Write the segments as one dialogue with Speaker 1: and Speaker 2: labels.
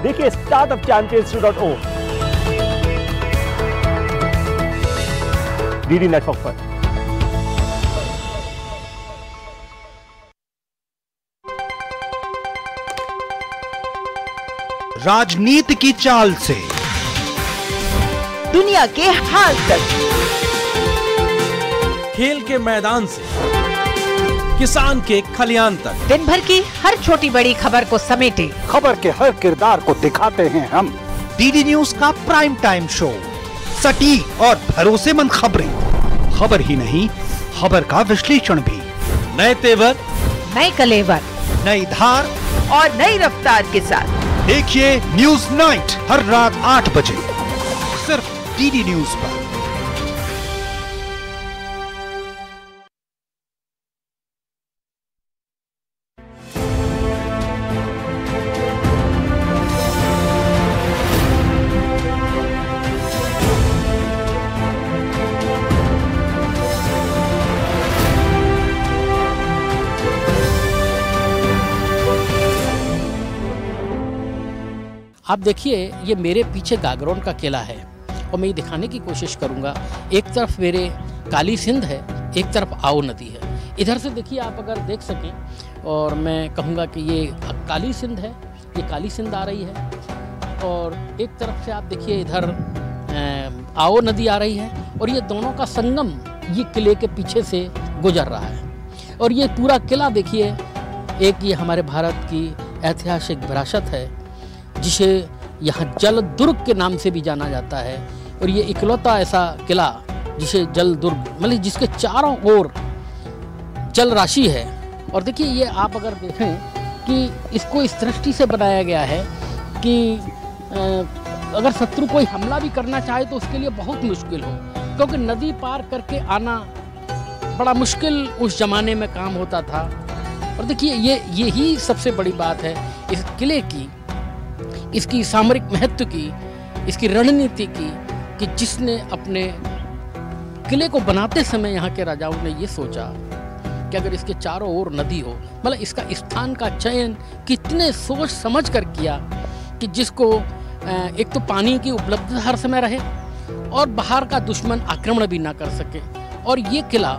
Speaker 1: देखिए startupchampions.o DD network पर।
Speaker 2: राजनीति की चाल से
Speaker 3: दुनिया के हाल तक,
Speaker 4: खेल के मैदान से किसान के खलियान तक,
Speaker 3: दिन भर की हर छोटी बड़ी खबर को समेटे
Speaker 5: खबर के हर किरदार को दिखाते हैं हम।
Speaker 2: डीडी न्यूज का प्राइम टाइम शो, सटीक और भरोसेमंद खबरें, खबर ही नहीं खबर का विश्लेषण भी,
Speaker 4: नए तेवर,
Speaker 3: नए कलेवर,
Speaker 2: नई धार
Speaker 3: और नई रफ्तार के साथ
Speaker 2: देखिए न्यूज नाइट हर रात 8 बजे सिर्फ डीडी न्यूज पर।
Speaker 6: आप देखिए, ये मेरे पीछे गागरोन का किला है और मैं ये दिखाने की कोशिश करूंगा। एक तरफ मेरे काली सिंध है, एक तरफ आओ नदी है। इधर से देखिए आप अगर देख सकें, और मैं कहूँगा कि ये काली सिंध है, ये काली सिंध आ रही है, और एक तरफ से आप देखिए इधर आओ नदी आ रही है, और ये दोनों का संगम ये किले के पीछे से गुजर रहा है। और ये पूरा किला देखिए, एक ये हमारे भारत की ऐतिहासिक विरासत है जिसे यहाँ जल दुर्ग के नाम से भी जाना जाता है। और ये इकलौता ऐसा किला जिसे जल दुर्ग, मतलब जिसके चारों ओर जल राशि है। और देखिए ये आप अगर देखें कि इसको इस दृष्टि से बनाया गया है कि अगर शत्रु कोई हमला भी करना चाहे तो उसके लिए बहुत मुश्किल हो, क्योंकि नदी पार करके आना बड़ा मुश्किल उस ज़माने में काम होता था। और देखिए यही सबसे बड़ी बात है इस किले की, इसकी सामरिक महत्व की, इसकी रणनीति की, कि जिसने अपने किले को बनाते समय यहाँ के राजाओं ने ये सोचा कि अगर इसके चारों ओर नदी हो, मतलब इसका स्थान का चयन कितने सोच समझ कर किया कि जिसको एक तो पानी की उपलब्धता हर समय रहे और बाहर का दुश्मन आक्रमण भी ना कर सके। और ये किला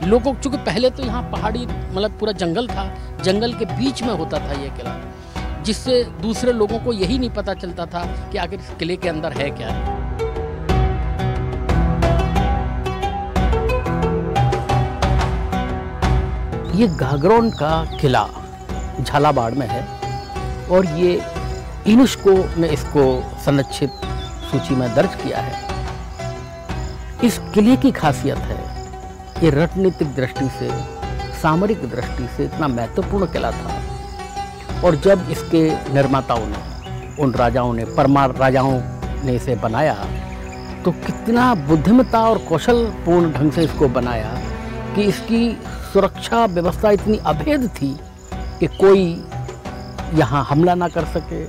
Speaker 6: लोगों, चूँकि पहले तो यहाँ पहाड़ी मतलब पूरा जंगल था, जंगल के बीच में होता था ये किला, जिससे दूसरे लोगों को यही नहीं पता चलता था कि आखिर इस किले के अंदर है क्या। ये गागरोन का किला झालावाड़ में है और ये यूनेस्को ने इसको संरक्षित सूची में दर्ज किया है। इस किले की खासियत है, ये रणनीतिक दृष्टि से, सामरिक दृष्टि से इतना महत्वपूर्ण किला था। और जब इसके निर्माताओं ने, उन राजाओं ने, परमार राजाओं ने इसे बनाया तो कितना बुद्धिमत्ता और कौशलपूर्ण ढंग से इसको बनाया कि इसकी सुरक्षा व्यवस्था इतनी अभेद थी कि कोई यहाँ हमला ना कर सके।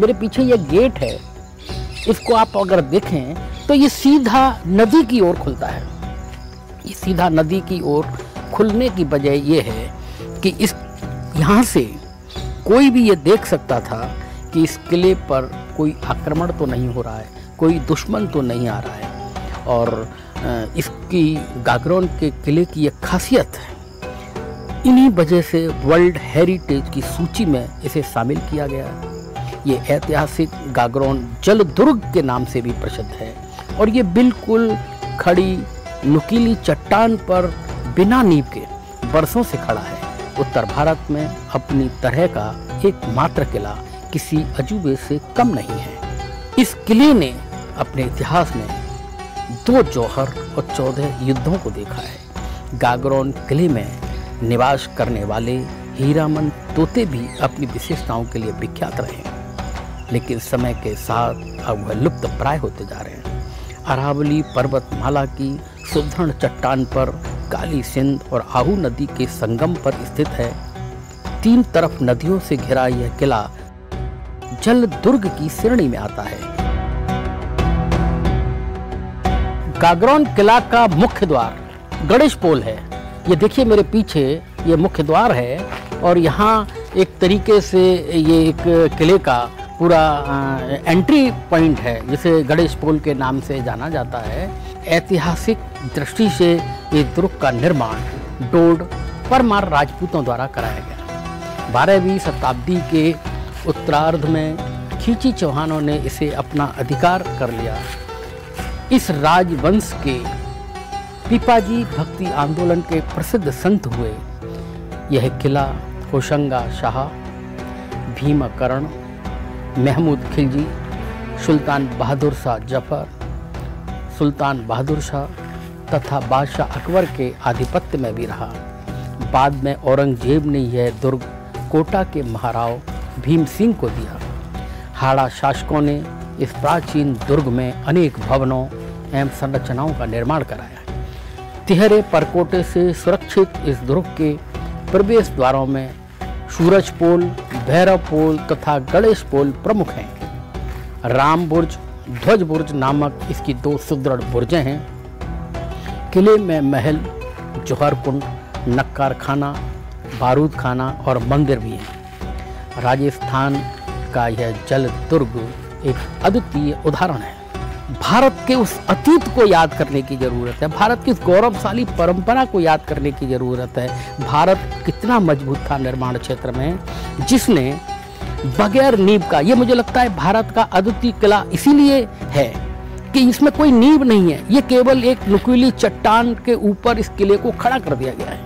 Speaker 6: मेरे पीछे ये गेट है, इसको आप अगर देखें तो ये सीधा नदी की ओर खुलता है। ये सीधा नदी की ओर खुलने की वजह ये है कि इस यहाँ से कोई भी ये देख सकता था कि इस किले पर कोई आक्रमण तो नहीं हो रहा है, कोई दुश्मन तो नहीं आ रहा है। और इसकी गागरोन के किले की एक खासियत है, इन्हीं वजह से वर्ल्ड हेरिटेज की सूची में इसे शामिल किया गया है। ये ऐतिहासिक गागरोन जल दुर्ग के नाम से भी प्रसिद्ध है और ये बिल्कुल खड़ी नुकीली चट्टान पर बिना नींव के बरसों से खड़ा है। उत्तर भारत में अपनी तरह का एकमात्र किला किसी अजूबे से कम नहीं है। इस किले ने अपने इतिहास में 2 जौहर और 14 युद्धों को देखा है। गागरोन किले में निवास करने वाले हीरामन तोते भी अपनी विशेषताओं के लिए विख्यात रहे, लेकिन समय के साथ अब वह लुप्त प्राय होते जा रहे हैं। अरावली पर्वतमाला की सुदृढ़ चट्टान पर काली सिंध और आहू नदी के संगम पर स्थित है। 3 तरफ नदियों से घिरा यह किला जल दुर्ग की श्रेणी में आता है। गागरोन किला का मुख्य द्वार गणेश पोल है। ये देखिए मेरे पीछे ये मुख्य द्वार है और यहाँ एक तरीके से ये एक किले का पूरा एंट्री पॉइंट है, जिसे गणेश पोल के नाम से जाना जाता है। ऐतिहासिक दृष्टि से इस दुर्ग का निर्माण डोड परमार राजपूतों द्वारा कराया गया। 12वीं शताब्दी के उत्तरार्ध में खींची चौहानों ने इसे अपना अधिकार कर लिया। इस राजवंश के पीपाजी भक्ति आंदोलन के प्रसिद्ध संत हुए। यह किला होशंगा शाह, भीमकर्ण, महमूद खिलजी, सुल्तान बहादुर शाह जफर, सुल्तान बहादुर शाह तथा बादशाह अकबर के आधिपत्य में भी रहा। बाद में औरंगजेब ने यह दुर्ग कोटा के महाराव भीम सिंह को दिया। हाड़ा शासकों ने इस प्राचीन दुर्ग में अनेक भवनों एवं संरचनाओं का निर्माण कराया। तिहरे परकोटे से सुरक्षित इस दुर्ग के प्रवेश द्वारों में सूरज पोल, भैरव पोल तथा गणेश पोल प्रमुख हैं। राम बुर्ज, ध्वज बुर्ज नामक इसकी 2 सुदृढ़ बुर्जें हैं। किले में महल, जौहर कुंड, नक्कार खाना, बारूद खाना और मंदिर भी है। राजस्थान का यह जल दुर्ग एक अद्वितीय उदाहरण है। भारत के उस अतीत को याद करने की ज़रूरत है, भारत की उस गौरवशाली परंपरा को याद करने की ज़रूरत है। भारत कितना मजबूत था निर्माण क्षेत्र में, जिसने बगैर नींव का, ये मुझे लगता है भारत का अद्वितीय किला इसीलिए है कि इसमें कोई नींव नहीं है, ये केवल एक नुकीली चट्टान के ऊपर इस किले को खड़ा कर दिया गया है।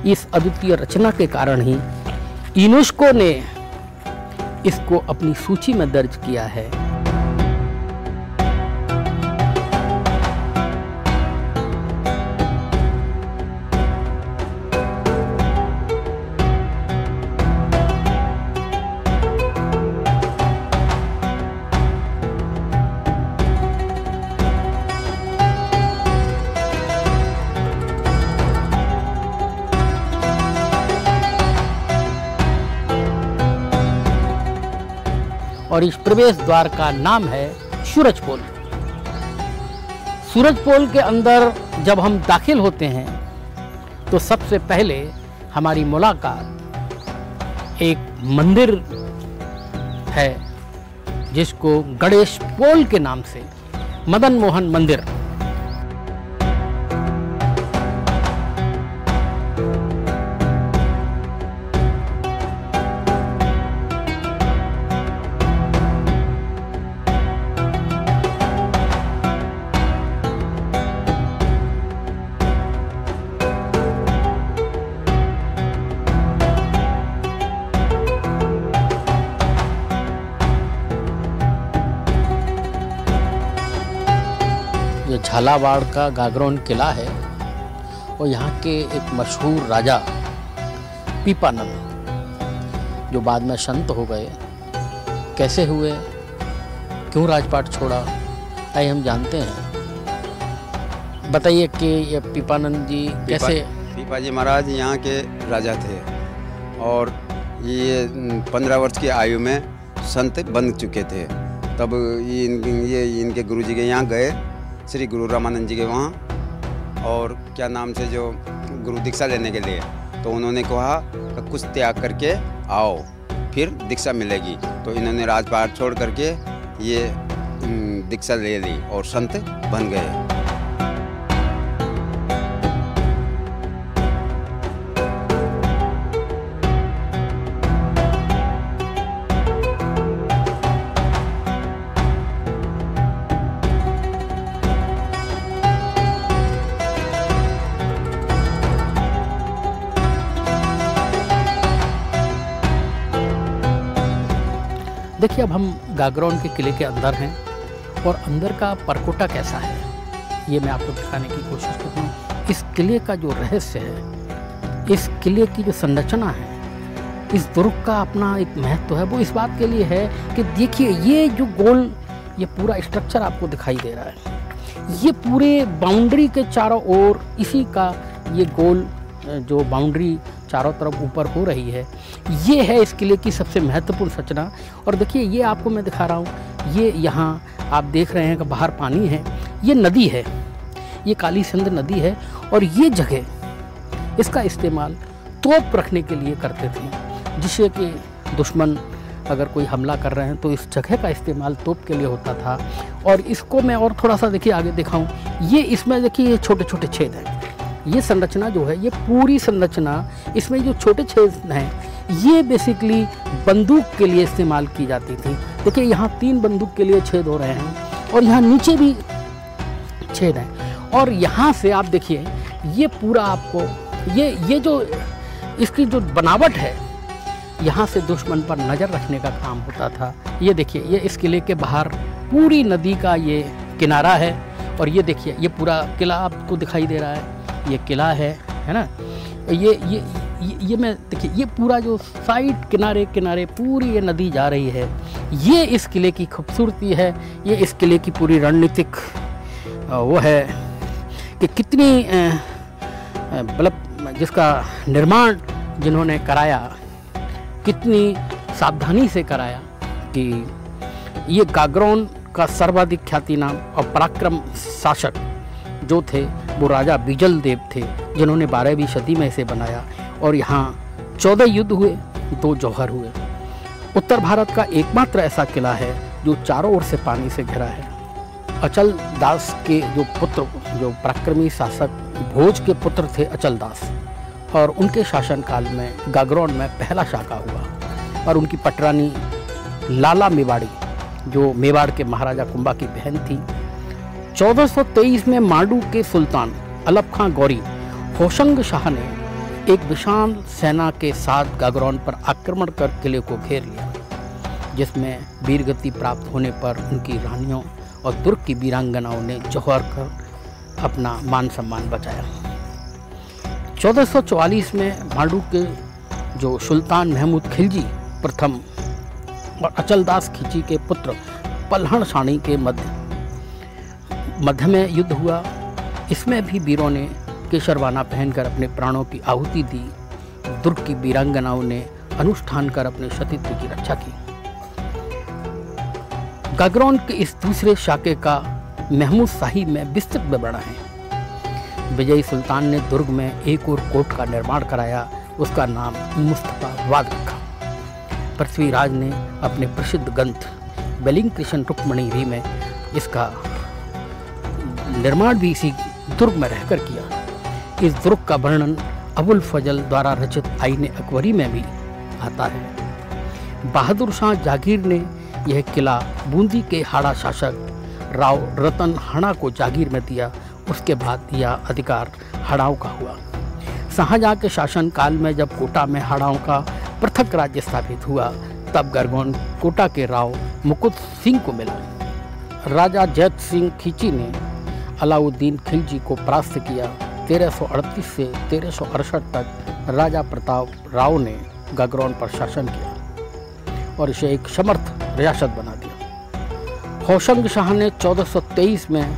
Speaker 6: इस अद्वितीय रचना के कारण ही यूनेस्को ने इसको अपनी सूची में दर्ज किया है। और इस प्रवेश द्वार का नाम है सूरज पोल। सूरज पोल के अंदर जब हम दाखिल होते हैं तो सबसे पहले हमारी मुलाकात एक मंदिर है जिसको गणेश पोल के नाम से, मदन मोहन मंदिर। ये झालावाड़ का गागरोन किला है और यहाँ के एक मशहूर राजा पीपानंद, जो बाद में संत हो गए, कैसे हुए, क्यों राजपाट छोड़ा, आइए हम जानते हैं। बताइए कि ये पीपानंद जी कैसे।
Speaker 7: पीपाजी महाराज यहाँ के राजा थे और ये 15 वर्ष की आयु में संत बन चुके थे। तब ये इनके गुरुजी के यहाँ गए, श्री गुरु रामानंद जी के वहाँ, और क्या नाम से जो गुरु दीक्षा लेने के लिए, तो उन्होंने कहा कि कुछ त्याग करके आओ फिर दीक्षा मिलेगी। तो इन्होंने राजपाट छोड़ करके ये दीक्षा ले ली और संत बन गए।
Speaker 6: देखिए, अब हम गागरोन के किले के अंदर हैं और अंदर का परकोटा कैसा है ये मैं आपको दिखाने की कोशिश करता हूँ। इस किले का जो रहस्य है, इस किले की जो संरचना है, इस दुर्ग का अपना एक महत्व है। वो इस बात के लिए है कि देखिए ये जो गोल, ये पूरा स्ट्रक्चर आपको दिखाई दे रहा है, ये पूरे बाउंड्री के चारों ओर इसी का ये गोल जो बाउंड्री चारों तरफ ऊपर हो रही है, ये है इस किले की सबसे महत्वपूर्ण संरचना। और देखिए ये आपको मैं दिखा रहा हूँ, ये यहाँ आप देख रहे हैं कि बाहर पानी है, ये नदी है, ये काली सिंध नदी है। और ये जगह इसका इस्तेमाल तोप रखने के लिए करते थे, जिससे कि दुश्मन अगर कोई हमला कर रहे हैं तो इस जगह का इस्तेमाल तोप के लिए होता था। और इसको मैं और थोड़ा सा देखिए आगे दिखाऊं, ये इसमें देखिए ये छोटे छोटे छेद हैं। ये संरचना जो है, ये पूरी संरचना, इसमें जो छोटे छेद हैं ये बेसिकली बंदूक के लिए इस्तेमाल की जाती थी। देखिए यहाँ 3 बंदूक के लिए छेद हो रहे हैं और यहाँ नीचे भी छेद हैं। और यहाँ से आप देखिए ये पूरा आपको ये जो इसकी जो बनावट है, यहाँ से दुश्मन पर नज़र रखने का काम होता था। ये देखिए ये इस किले के बाहर पूरी नदी का ये किनारा है और ये देखिए ये पूरा किला आपको दिखाई दे रहा है, ये किला है ना। ये मैं देखिए ये पूरा जो साइड किनारे किनारे पूरी ये नदी जा रही है, ये इस किले की खूबसूरती है। ये इस किले की पूरी रणनीतिक वो है कि कितनी मतलब जिसका निर्माण जिन्होंने कराया, कितनी सावधानी से कराया कि ये गागरोन का सर्वाधिक ख्याति नाम और पराक्रम शासक जो थे वो राजा बिजल देव थे, जिन्होंने 12वीं शती में इसे बनाया। और यहाँ 14 युद्ध हुए, 2 जौहर हुए। उत्तर भारत का एकमात्र ऐसा किला है जो चारों ओर से पानी से घिरा है। अचल दास के जो पुत्र, जो पराक्रमी शासक भोज के पुत्र थे अचल दास, और उनके शासनकाल में गागरोन में पहला शाका हुआ। और उनकी पटरानी लाला मेवाड़ी, जो मेवाड़ के महाराजा कुंभा की बहन थी, 1423 में मांडू के सुल्तान अलप खां गौरी होशंग शाह ने एक विशाल सेना के साथ गागरोन पर आक्रमण कर किले को घेर लिया, जिसमें वीरगति प्राप्त होने पर उनकी रानियों और तुर्क की वीरांगनाओं ने जौहर कर अपना मान सम्मान बचाया। 1444 में मांडू के जो सुल्तान महमूद खिलजी प्रथम और अचलदास खिची के पुत्र पल्हण साणी के मध्य में युद्ध हुआ। इसमें भी वीरों ने केशरवाना पहनकर अपने प्राणों की आहुति दी। दुर्ग की वीरांगनाओं ने अनुष्ठान कर अपने सतीत्व की रक्षा की। गागरोन के इस दूसरे शाके का महमूद शाही में विस्तृत विवरण है। विजयी सुल्तान ने दुर्ग में एक और कोट का निर्माण कराया, उसका नाम मुस्तफाबाद रखा। पृथ्वीराज ने अपने प्रसिद्ध ग्रंथ बेलिंग कृष्ण रुक्मणी री में इसका निर्माण भी इसी दुर्ग में रहकर किया। इस दुर्ग का वर्णन अबुल फजल द्वारा रचित आईने अकबरी में भी आता है। बहादुर शाह जागीर ने यह किला बूंदी के हाड़ा शासक राव रतन हाड़ा को जागीर में दिया। उसके बाद यह अधिकार हाड़ाओं का हुआ। शाहजहाँ के शासन काल में जब कोटा में हाड़ाओं का पृथक राज्य स्थापित हुआ, तब गागरोन कोटा के राव मुकुट सिंह को मिला। राजा जैत सिंह खिची ने अलाउद्दीन खिलजी को परास्त किया। 1338 से 1368 तक राजा प्रताप राव ने गागरोन पर शासन किया और इसे एक समर्थ रियासत बना दिया। होशंग शाह ने 1423 में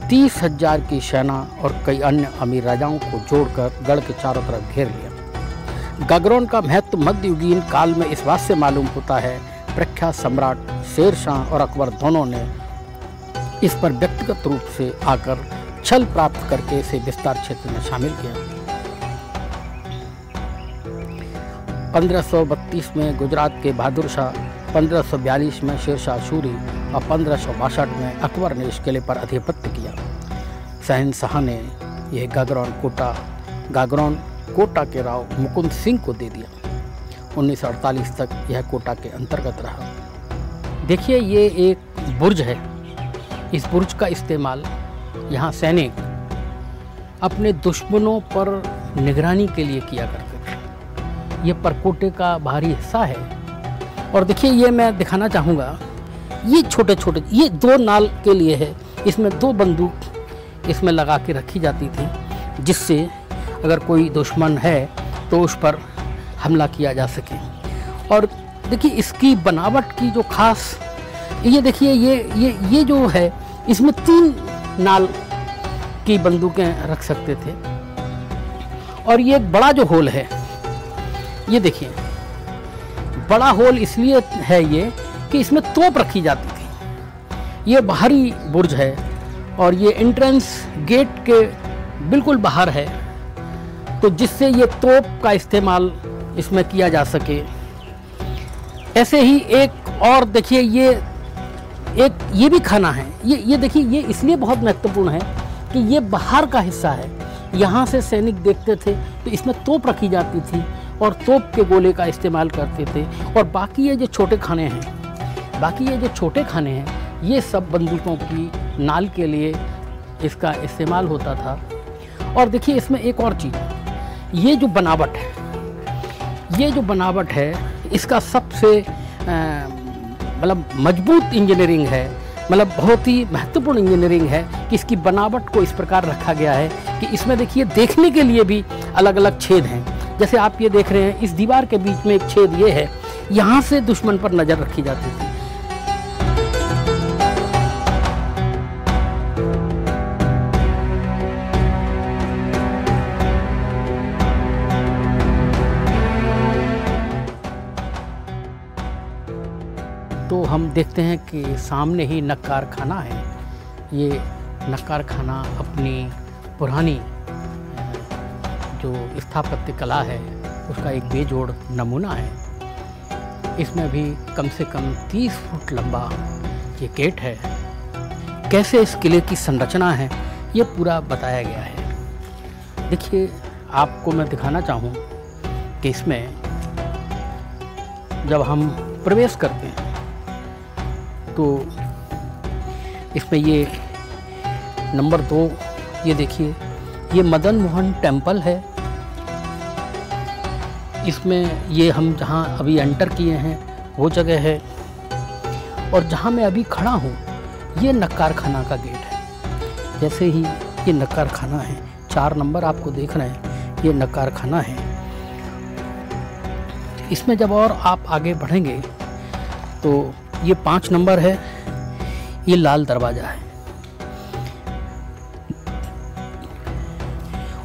Speaker 6: 30,000 की सेना और कई अन्य अमीर राजाओं को जोड़कर गढ़ के चारों तरफ घेर लिया। गागरोन का महत्व मध्ययुगीन काल में इस बात से मालूम होता है, प्रख्यात सम्राट शेर शाह और अकबर दोनों ने इस पर व्यक्तिगत रूप से आकर छल प्राप्त करके इसे विस्तार क्षेत्र में शामिल किया। 1532 में गुजरात के बहादुर शाह, 1542 में शेरशाह सूरी और 1562 में अकबर ने इस किले पर आधिपत्य किया। शहंशाह ने यह गागरोन कोटा के राव मुकुंद सिंह को दे दिया। 1948 तक यह कोटा के अंतर्गत रहा। देखिए ये एक बुर्ज है। इस बुर्ज का इस्तेमाल यहाँ सैनिक अपने दुश्मनों पर निगरानी के लिए किया करते थे। ये परकोटे का बाहरी हिस्सा है। और देखिए ये मैं दिखाना चाहूँगा, ये छोटे छोटे, ये 2 नाल के लिए है। इसमें 2 बंदूक इसमें लगा के रखी जाती थी, जिससे अगर कोई दुश्मन है तो उस पर हमला किया जा सके। और देखिए इसकी बनावट की जो खास, ये देखिए ये जो है, इसमें 3 नाल की बंदूकें रख सकते थे। और ये एक बड़ा जो होल है, ये देखिए बड़ा होल इसलिए है ये कि इसमें तोप रखी जाती थी। ये बाहरी बुर्ज है और ये एंट्रेंस गेट के बिल्कुल बाहर है, तो जिससे ये तोप का इस्तेमाल इसमें किया जा सके। ऐसे ही एक और देखिए, ये भी खाना है। ये देखिए, ये इसलिए बहुत महत्वपूर्ण है कि ये बाहर का हिस्सा है। यहाँ से सैनिक देखते थे तो इसमें तोप रखी जाती थी और तोप के गोले का इस्तेमाल करते थे। और बाकी ये जो छोटे खाने हैं, ये सब बंदूकों की नाल के लिए इसका इस्तेमाल होता था। और देखिए इसमें एक और चीज़, ये जो बनावट है इसका सबसे मतलब मजबूत इंजीनियरिंग है, मतलब बहुत ही महत्वपूर्ण इंजीनियरिंग है कि इसकी बनावट को इस प्रकार रखा गया है कि इसमें देखिए देखने के लिए भी अलग अलग छेद हैं। जैसे आप ये देख रहे हैं, इस दीवार के बीच में एक छेद ये है, यहाँ से दुश्मन पर नज़र रखी जाती थी। तो हम देखते हैं कि सामने ही नक्कार खाना है। ये नक्कार खाना अपनी पुरानी जो स्थापत्य कला है उसका एक बेजोड़ नमूना है। इसमें भी कम से कम 30 फुट लंबा ये गेट है। कैसे इस किले की संरचना है ये पूरा बताया गया है। देखिए, आपको मैं दिखाना चाहूँ कि इसमें जब हम प्रवेश करते हैं तो इसमें ये नंबर 2, ये देखिए, ये मदन मोहन टेम्पल है। इसमें ये हम जहाँ अभी एंटर किए हैं वो जगह है। और जहाँ मैं अभी खड़ा हूँ ये नक्कार खाना का गेट है। जैसे ही ये नक्कार खाना है, 4 नंबर आपको देख रहे हैं, ये नक्कार खाना है। इसमें जब और आप आगे बढ़ेंगे तो ये 5 नंबर है, ये लाल दरवाज़ा है।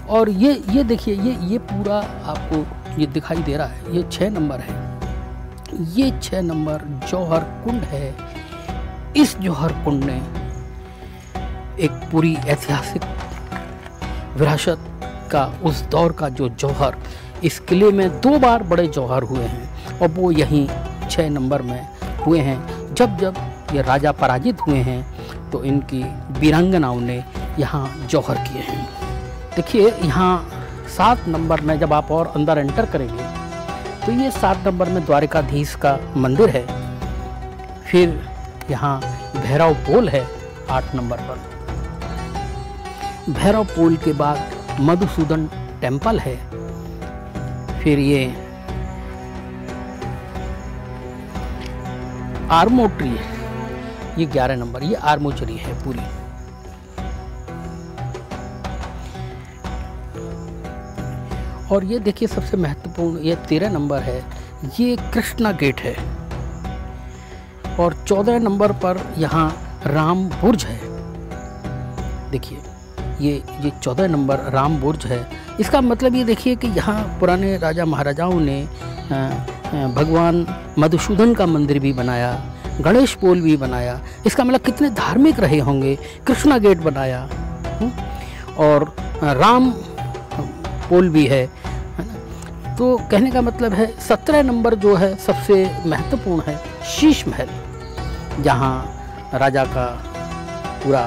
Speaker 6: और ये देखिए, ये पूरा आपको ये दिखाई दे रहा है, ये 6 नंबर है। ये 6 नंबर जौहर कुंड है। इस जौहर कुंड ने एक पूरी ऐतिहासिक विरासत का, उस दौर का जो जौहर, इस किले में 2 बार बड़े जौहर हुए हैं और वो यहीं 6 नंबर में हुए हैं। जब जब ये राजा पराजित हुए हैं तो इनकी वीरांगनाओं ने यहाँ जौहर किए हैं। देखिए, यहाँ 7 नंबर में जब आप और अंदर एंटर करेंगे तो ये 7 नंबर में द्वारिकाधीश का मंदिर है। फिर यहाँ भैरव पोल है 8 नंबर पर। भैरव पोल के बाद मधुसूदन टेम्पल है। फिर ये आर्मोट्री है, ये 11 नंबर, ये आर्मोचरी है पूरी। और ये देखिए सबसे महत्वपूर्ण, ये 13 नंबर है, ये कृष्णा गेट है। और 14 नंबर पर यहाँ राम बुर्ज है। देखिए, ये 14 नंबर राम बुर्ज है। इसका मतलब ये देखिए कि यहाँ पुराने राजा महाराजाओं ने भगवान मधुसूदन का मंदिर भी बनाया, गणेश पोल भी बनाया। इसका मतलब कितने धार्मिक रहे होंगे। कृष्णा गेट बनाया और राम पोल भी है ना। तो कहने का मतलब है 17 नंबर जो है सबसे महत्वपूर्ण है, शीश महल, जहाँ राजा का पूरा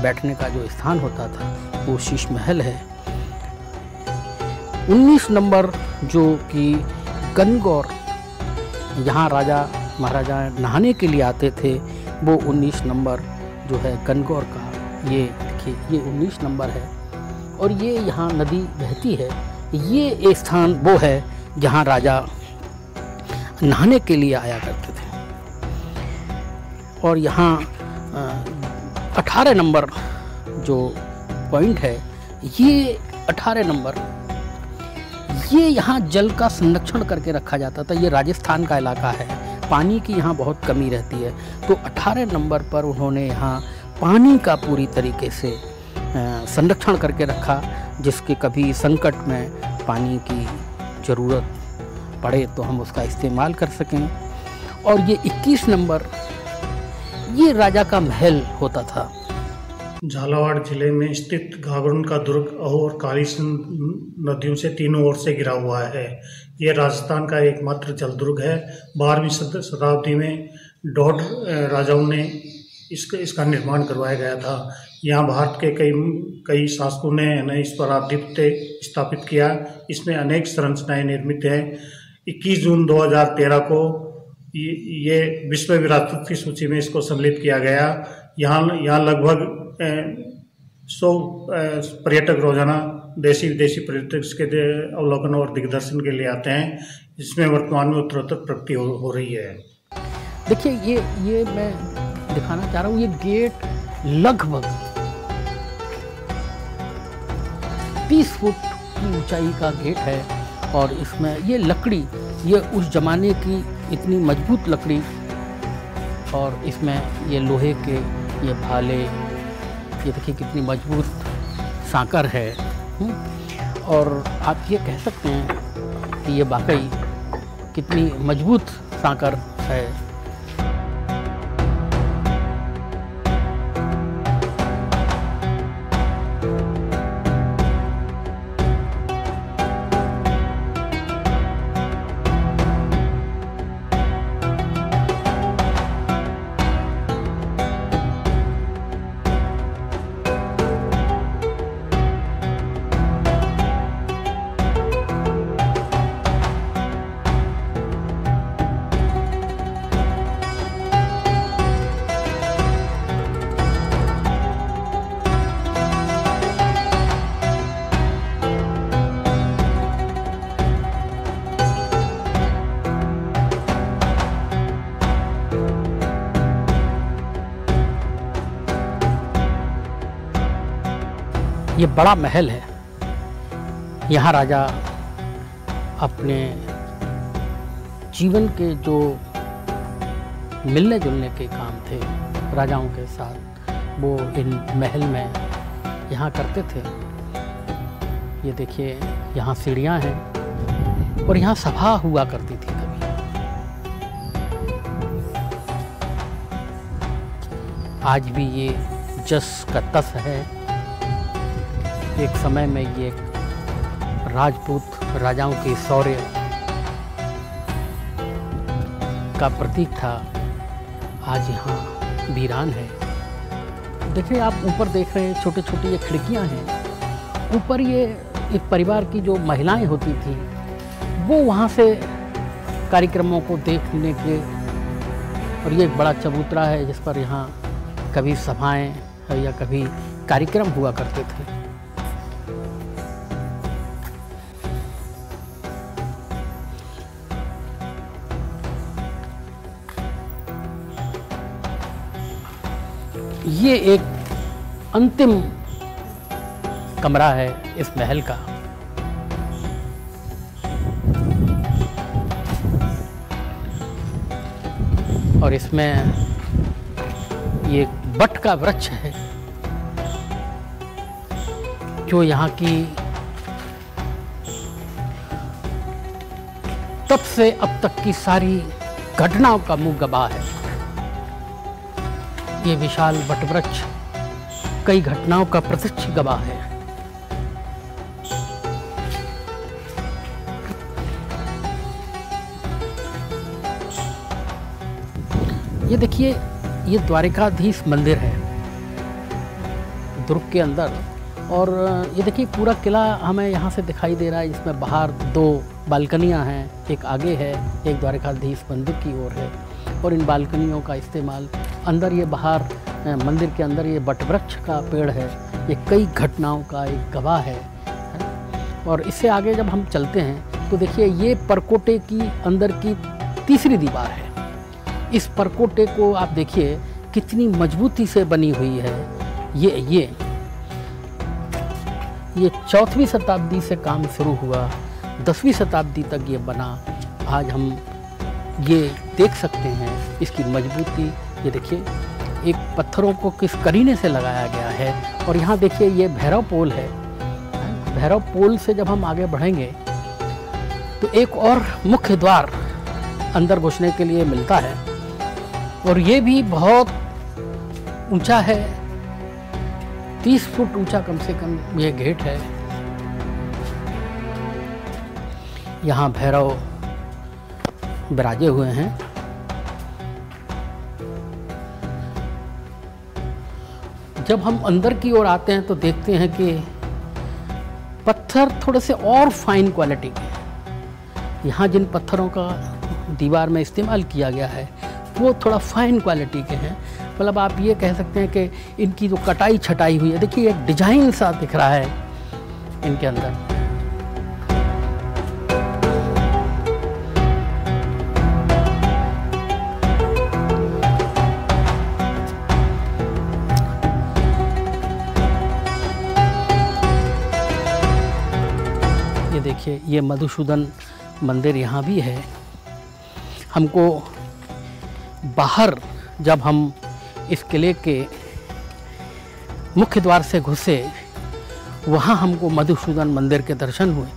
Speaker 6: बैठने का जो स्थान होता था वो शीश महल है। 19 नंबर जो कि गणगौर, यहाँ राजा महाराजा नहाने के लिए आते थे, वो 19 नंबर जो है गणगौर का, ये देखिए ये 19 नंबर है। और ये यहाँ नदी बहती है, ये एक स्थान वो है जहाँ राजा नहाने के लिए आया करते थे। और यहाँ 18 नंबर जो पॉइंट है, ये 18 नंबर, ये यहाँ जल का संरक्षण करके रखा जाता था। ये राजस्थान का इलाका है, पानी की यहाँ बहुत कमी रहती है। तो 18 नंबर पर उन्होंने यहाँ पानी का पूरी तरीके से संरक्षण करके रखा, जिसके कभी संकट में पानी की ज़रूरत पड़े तो हम उसका इस्तेमाल कर सकें। और ये 21 नंबर, ये राजा का महल होता था।
Speaker 8: झालावाड़ जिले में स्थित घाघरोन का दुर्ग अहो और काली सिंध नदियों से तीनों ओर से घिरा हुआ है। यह राजस्थान का एकमात्र जल दुर्ग है। 12वीं शताब्दी में डॉड राजाओं ने इसका निर्माण करवाया गया था। यहाँ भारत के कई शासकों ने इस पर आधिपत्य स्थापित किया। इसमें अनेक संरचनाएं निर्मित हैं। 21 जून 2013 को ये विश्व विरासत की सूची में इसको सम्मिलित किया गया। यहाँ लगभग 100 पर्यटक रोजाना देशी विदेशी पर्यटक के अवलोकन और दिग्दर्शन के लिए आते हैं। इसमें वर्तमान में उत्तरोत्तर प्रगति हो रही है।
Speaker 6: देखिए ये मैं दिखाना चाह रहा हूँ, ये गेट लगभग 30 फुट की ऊंचाई का गेट है और इसमें ये लकड़ी, ये उस जमाने की इतनी मजबूत लकड़ी, और इसमें ये लोहे के ये भाले, ये देखिए कितनी मजबूत सांकर है। और आप ये कह सकते हैं कि ये वाकई कितनी मजबूत सांकर है। ये बड़ा महल है। यहाँ राजा अपने जीवन के जो मिलने जुलने के काम थे राजाओं के साथ, वो इन महल में यहाँ करते थे। ये देखिए यहाँ सीढ़ियाँ हैं और यहाँ सभा हुआ करती थी कभी। आज भी ये जस का तस है। एक समय में ये राजपूत राजाओं के शौर्य का प्रतीक था। आज यहाँ वीरान है। देखिए आप ऊपर देख रहे हैं, छोटे छोटे ये खिड़कियाँ हैं। ऊपर ये एक परिवार की जो महिलाएं होती थी वो वहाँ से कार्यक्रमों को देखने के, और ये एक बड़ा चबूतरा है जिस पर यहाँ कभी सभाएं या कभी कार्यक्रम हुआ करते थे। ये एक अंतिम कमरा है इस महल का। और इसमें ये बट का वृक्ष है जो यहाँ की तब से अब तक की सारी घटनाओं का मुँह गवाह है। ये विशाल वटवृक्ष कई घटनाओं का प्रत्यक्ष गवाह है। ये देखिए ये द्वारिकाधीश मंदिर है दुर्ग के अंदर। और ये देखिए पूरा किला हमें यहाँ से दिखाई दे रहा है, जिसमें बाहर 2 बालकनियाँ हैं, एक आगे है, एक द्वारिकाधीश मंदिर की ओर है। और इन बालकनियों का इस्तेमाल अंदर, ये बाहर मंदिर के अंदर ये वटवृक्ष का पेड़ है, ये कई घटनाओं का एक गवाह है। और इससे आगे जब हम चलते हैं तो देखिए ये परकोटे की अंदर की तीसरी दीवार है। इस परकोटे को आप देखिए कितनी मजबूती से बनी हुई है। ये 4वीं शताब्दी से काम शुरू हुआ, 10वीं शताब्दी तक ये बना। आज हम ये देख सकते हैं इसकी मजबूती। ये देखिए एक पत्थरों को किस करीने से लगाया गया है। और यहाँ देखिए ये भैरव पोल है। भैरव पोल से जब हम आगे बढ़ेंगे तो एक और मुख्य द्वार अंदर घुसने के लिए मिलता है, और ये भी बहुत ऊंचा है 30 फुट ऊंचा कम से कम ये गेट है। यहाँ भैरव विराजे हुए हैं। जब हम अंदर की ओर आते हैं तो देखते हैं कि पत्थर थोड़े से और फाइन क्वालिटी के हैं। यहाँ जिन पत्थरों का दीवार में इस्तेमाल किया गया है वो थोड़ा फाइन क्वालिटी के हैं। मतलब आप ये कह सकते हैं कि इनकी जो कटाई छटाई हुई है, देखिए एक डिजाइन सा दिख रहा है इनके अंदर। ये देखिए, ये मधुसूदन मंदिर यहाँ भी है। हमको बाहर जब हम इस किले के मुख्य द्वार से घुसे, वहाँ हमको मधुसूदन मंदिर के दर्शन हुए।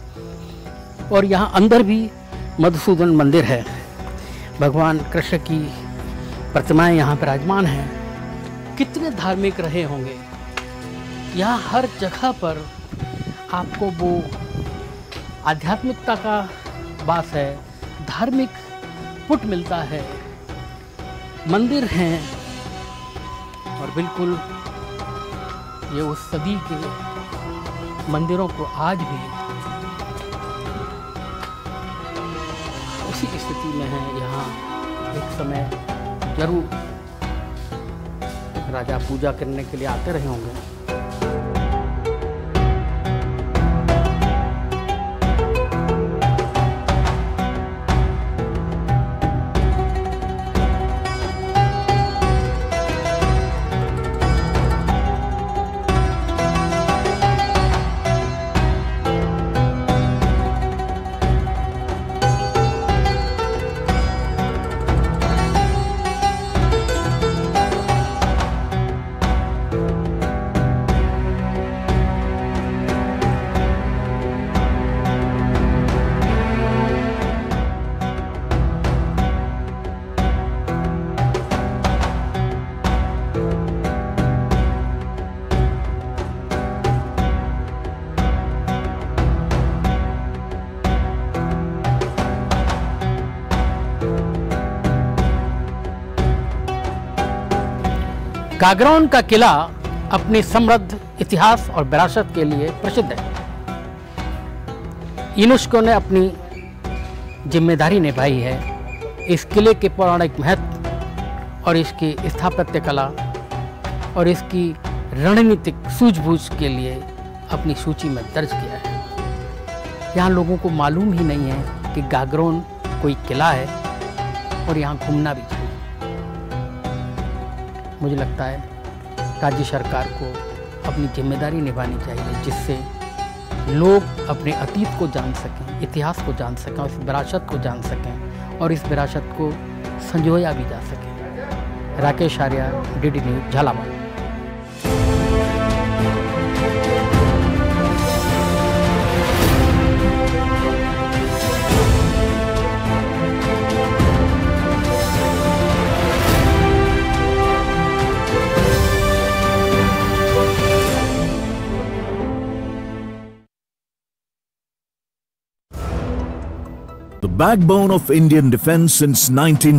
Speaker 6: और यहाँ अंदर भी मधुसूदन मंदिर है। भगवान कृष्ण की प्रतिमाएं यहाँ विराजमान हैं। कितने धार्मिक रहे होंगे। यहाँ हर जगह पर आपको वो आध्यात्मिकता का वास है, धार्मिक पुट मिलता है, मंदिर हैं। और बिल्कुल ये उस सदी के मंदिरों को आज भी उसी स्थिति में है। यहाँ एक समय जरूर राजा पूजा करने के लिए आते रहे होंगे। गागरोन का किला अपने समृद्ध इतिहास और विरासत के लिए प्रसिद्ध है। यूनेस्को ने अपनी जिम्मेदारी निभाई है इस किले के पौराणिक महत्व और इसकी स्थापत्य कला और इसकी रणनीतिक सूझबूझ के लिए अपनी सूची में दर्ज किया है। यहाँ लोगों को मालूम ही नहीं है कि गागरोन कोई किला है और यहाँ घूमना भी चाहिए। मुझे लगता है राज्य सरकार को अपनी जिम्मेदारी निभानी चाहिए, जिससे लोग अपने अतीत को जान सकें, इतिहास को जान सकें, इस विरासत को जान सकें और इस विरासत को संजोया भी जा सके। Rakesh Arya, DD news, Jhalawar.
Speaker 9: The backbone of Indian defense since 19